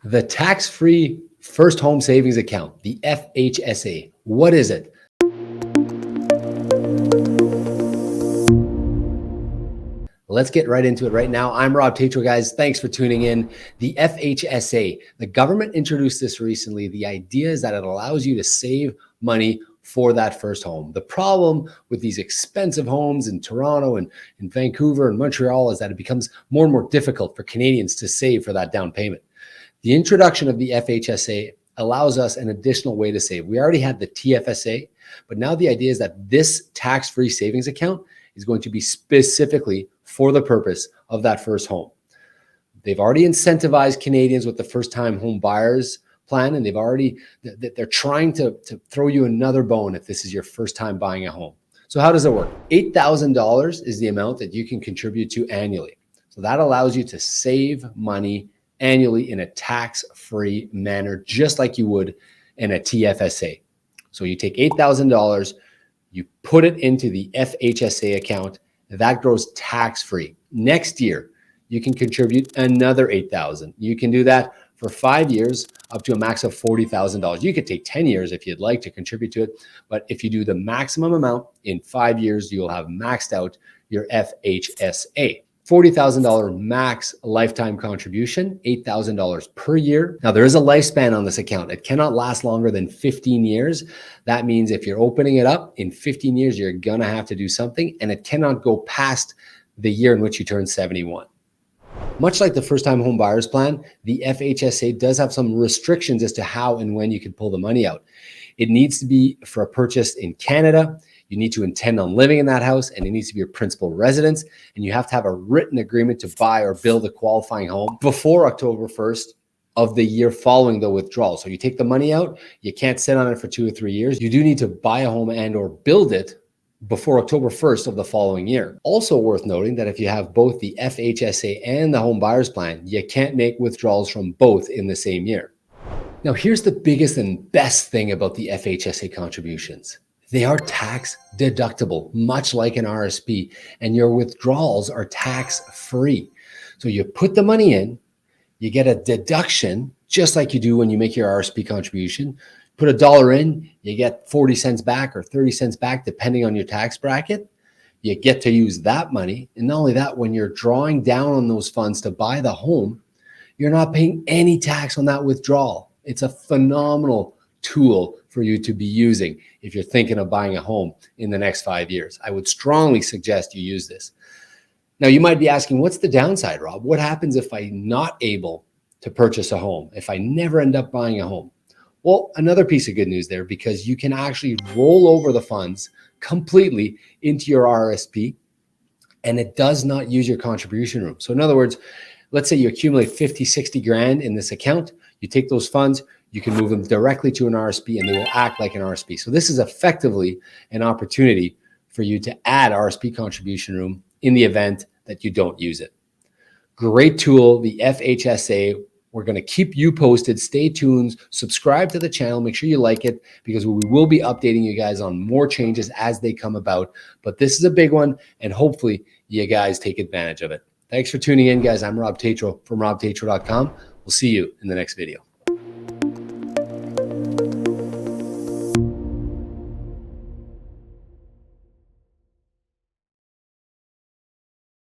The tax-free first home savings account, the FHSA. What is it? Let's get right into it right now. I'm Rob Tetrault, guys. Thanks for tuning in. The FHSA, the government introduced this recently. The idea is that it allows you to save money for that first home. The problem with these expensive homes in Toronto and in Vancouver and Montreal is that it becomes more and more difficult for Canadians to save for that down payment. The introduction of the FHSA allows us an additional way to save. We already had the TFSA, but now the idea is that this tax-free savings account is going to be specifically for the purpose of that first home. They've already incentivized Canadians with the first-time home buyers plan, and they're trying to throw you another bone if this is your first time buying a home. So how does it work? $8,000 is the amount that you can contribute to annually. So that allows you to save money annually in a tax-free manner, just like you would in a TFSA. So you take $8,000, you put it into the FHSA account, that grows tax-free. Next year, you can contribute another $8,000. You can do that for 5 years, up to a max of $40,000. You could take 10 years if you'd like to contribute to it, but if you do the maximum amount in 5 years, you'll have maxed out your FHSA. $40,000 max lifetime contribution, $8,000 per year. Now, there is a lifespan on this account. It cannot last longer than 15 years. That means if you're opening it up in 15 years, you're gonna have to do something, and it cannot go past the year in which you turn 71. Much like the first-time home buyers plan, the FHSA does have some restrictions as to how and when you can pull the money out. It needs to be for a purchase in Canada. You need to intend on living in that house, and it needs to be your principal residence. And you have to have a written agreement to buy or build a qualifying home before October 1st of the year following the withdrawal. So you take the money out, you can't sit on it for 2 or 3 years. You do need to buy a home and or build it before October 1st of the following year. Also worth noting that if you have both the FHSA and the home buyers plan, you can't make withdrawals from both in the same year. Now, here's the biggest and best thing about the FHSA contributions. They are tax deductible, much like an RRSP, and your withdrawals are tax free. So you put the money in, you get a deduction, just like you do when you make your RRSP contribution. Put $1 in, you get 40 cents back or 30 cents back, depending on your tax bracket. You get to use that money. And not only that, when you're drawing down on those funds to buy the home, you're not paying any tax on that withdrawal. It's a phenomenal tool for you to be using if you're thinking of buying a home in the next 5 years. I would strongly suggest you use this. Now, you might be asking, what's the downside, Rob? What happens if I'm not able to purchase a home, if I never end up buying a home? Well, another piece of good news there, because you can actually roll over the funds completely into your RRSP, and it does not use your contribution room. So in other words, let's say you accumulate 50, 60 grand in this account, you take those funds, you can move them directly to an RRSP and they will act like an RRSP. So this is effectively an opportunity for you to add RRSP contribution room in the event that you don't use it. Great tool, the FHSA. We're going to keep you posted. Stay tuned, subscribe to the channel, make sure you like it, because we will be updating you guys on more changes as they come about. But this is a big one, and hopefully you guys take advantage of it. Thanks for tuning in, guys. I'm Rob Tetrault from robtetrault.com. We'll see you in the next video.